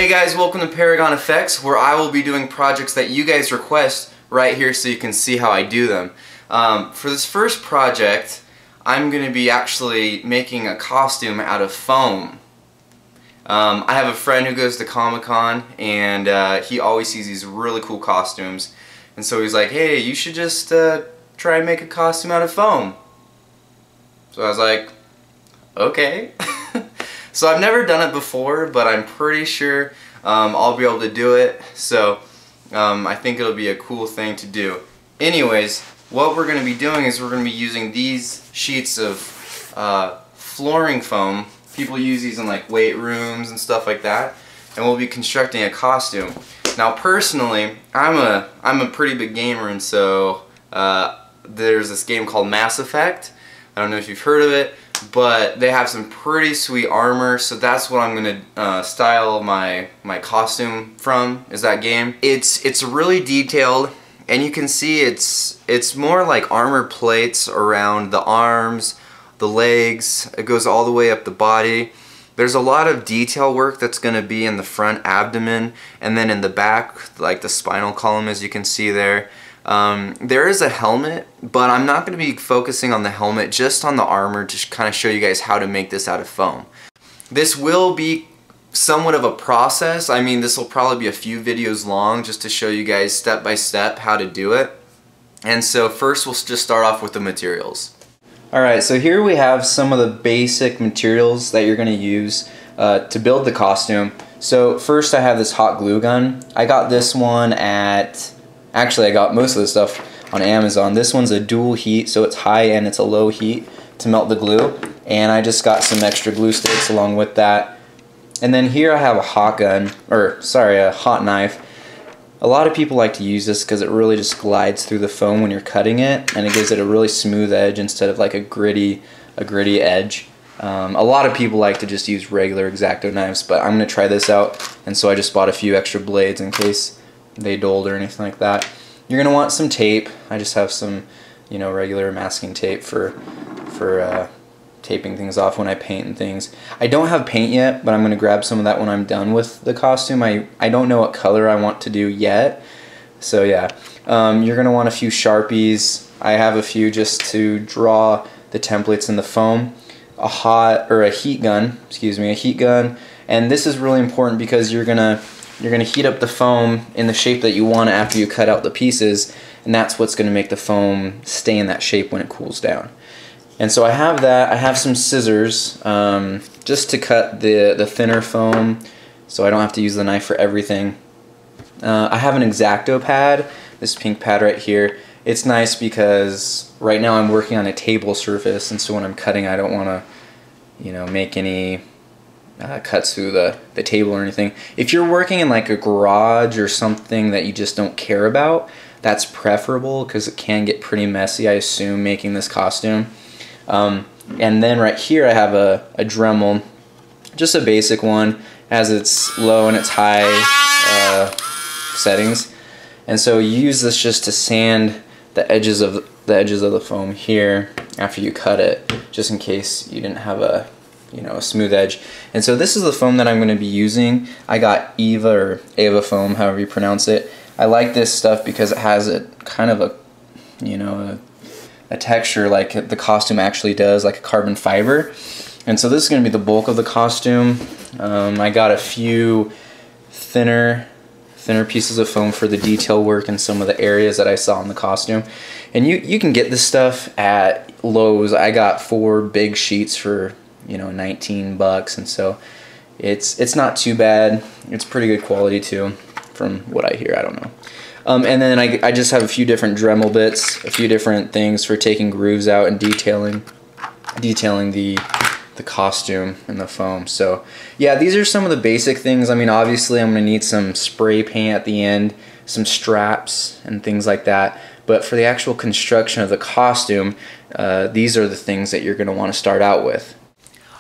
Hey guys, welcome to Paragon FX, where I will be doing projects that you guys request right here so you can see how I do them. For this first project, I'm going to be actually making a costume out of foam. I have a friend who goes to Comic-Con and he always sees these really cool costumes. And so he's like, hey, you should just try and make a costume out of foam. So I was like, okay. So I've never done it before, but I'm pretty sure I'll be able to do it. So I think it'll be a cool thing to do. Anyways, what we're going to be doing is we're going to be using these sheets of flooring foam. People use these in like weight rooms and stuff like that. And we'll be constructing a costume. Now personally, I'm a pretty big gamer, and so there's this game called Mass Effect. I don't know if you've heard of it, but they have some pretty sweet armor, so that's what I'm gonna style my costume from, is that game. It's really detailed, and you can see it's more like armor plates around the arms, the legs. It goes all the way up the body. There's a lot of detail work that's gonna be in the front abdomen, and then in the back, like the spinal column, as you can see there. There is a helmet, but I'm not going to be focusing on the helmet, just on the armor to kind of show you guys how to make this out of foam. This will be somewhat of a process. I mean, this will probably be a few videos long just to show you guys step by step how to do it. And so first we'll just start off with the materials. Alright, so here we have some of the basic materials that you're going to use to build the costume. So first I have this hot glue gun. I got this one at... Actually, I got most of the stuff on Amazon. This one's a dual heat, so it's high and it's a low heat to melt the glue. And I just got some extra glue sticks along with that. And then here I have a hot gun, or sorry, a hot knife. A lot of people like to use this because it really just glides through the foam when you're cutting it, and it gives it a really smooth edge instead of like a gritty edge. A lot of people like to just use regular X-Acto knives, but I'm going to try this out, and so I just bought a few extra blades in case they dulled or anything like that. You're gonna want some tape. I just have some, you know, regular masking tape for taping things off when I paint and things. I don't have paint yet, but I'm gonna grab some of that when I'm done with the costume. I don't know what color I want to do yet, so yeah. You're gonna want a few Sharpies. I have a few just to draw the templates in the foam. A heat gun, and this is really important because you're gonna heat up the foam in the shape that you want after you cut out the pieces, and that's what's going to make the foam stay in that shape when it cools down. And so I have that. I have some scissors just to cut the thinner foam, so I don't have to use the knife for everything. I have an X-Acto pad, this pink pad right here. It's nice because right now I'm working on a table surface, and so when I'm cutting I don't want to, you know, make any cuts through the table or anything. If you're working in like a garage or something that you just don't care about, that's preferable because it can get pretty messy, I assume, making this costume. And then right here I have a Dremel, just a basic one, has its low and its high settings. And so you use this just to sand the edges of the foam here after you cut it, just in case you didn't have a smooth edge. And so this is the foam that I'm going to be using. I got Eva foam, however you pronounce it. I like this stuff because it has a kind of a texture like the costume actually does, like a carbon fiber. And so this is going to be the bulk of the costume. I got a few thinner pieces of foam for the detail work in some of the areas that I saw in the costume. And you can get this stuff at Lowe's. I got 4 big sheets for, you know, 19 bucks, and so it's not too bad. It's pretty good quality too, from what I hear. I don't know. And then I just have a few different Dremel bits, a few different things for taking grooves out and detailing the costume and the foam. So yeah, these are some of the basic things. I mean, obviously I'm gonna need some spray paint at the end, some straps and things like that, but for the actual construction of the costume, these are the things that you're gonna want to start out with.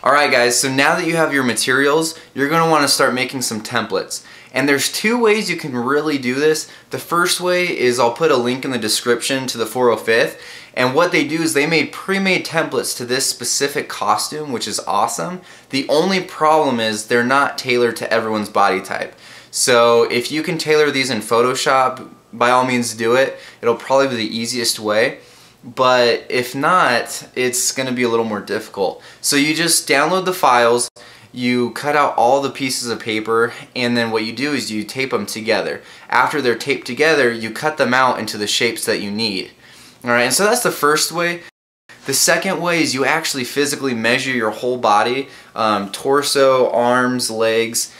Alright guys, so now that you have your materials, you're going to want to start making some templates. And there's two ways you can really do this. The first way is I'll put a link in the description to the 405th. And what they do is they made pre-made templates to this specific costume, which is awesome. The only problem is they're not tailored to everyone's body type. So if you can tailor these in Photoshop, by all means do it. It'll probably be the easiest way. But if not, it's going to be a little more difficult. So you just download the files, you cut out all the pieces of paper, and then what you do is you tape them together. After they're taped together, you cut them out into the shapes that you need. Alright, and so that's the first way. The second way is you actually physically measure your whole body, torso, arms, legs,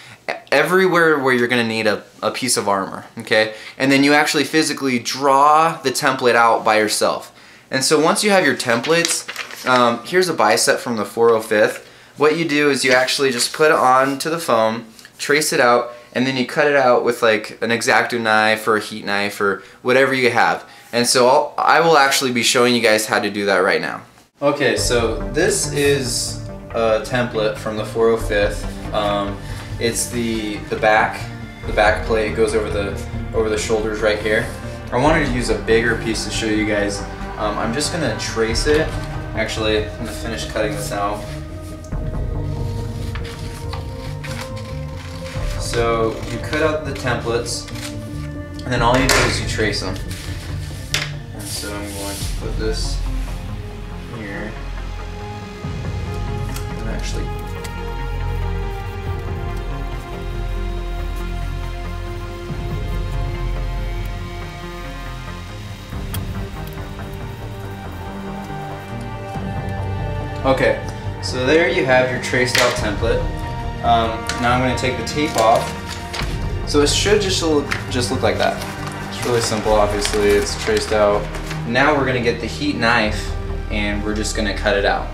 everywhere where you're going to need a piece of armor, okay? And then you actually physically draw the template out by yourself. And so once you have your templates, here's a bicep from the 405th. What you do is you actually just put it onto the foam, trace it out, and then you cut it out with like an X-Acto knife or a heat knife or whatever you have. And so I will actually be showing you guys how to do that right now. Okay, so this is a template from the 405th. It's the back plate. It goes over the shoulders right here. I wanted to use a bigger piece to show you guys. I'm just gonna trace it. Actually, I'm gonna finish cutting this out. So you cut out the templates, and then all you do is you trace them. And so I'm going to put this here. And actually, okay, so there you have your traced out template. Now I'm going to take the tape off. So it should just look like that. It's really simple, obviously. It's traced out. Now we're going to get the heat knife and we're just going to cut it out.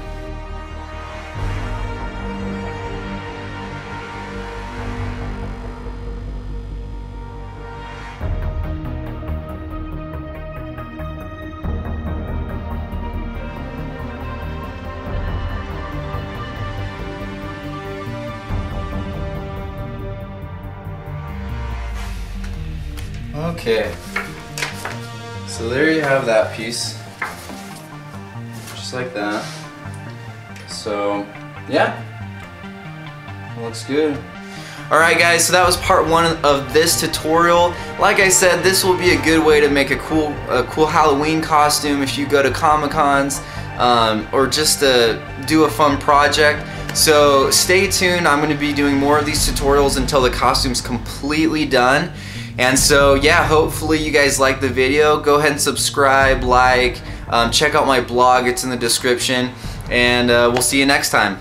Okay, so there you have that piece, just like that. So yeah, it looks good. Alright guys, so that was part one of this tutorial. Like I said, this will be a good way to make a cool Halloween costume if you go to Comic-Cons, or just to do a fun project. So stay tuned, I'm going to be doing more of these tutorials until the costume's completely done. And so yeah, hopefully you guys like the video. Go ahead and subscribe, like, check out my blog, it's in the description, and we'll see you next time.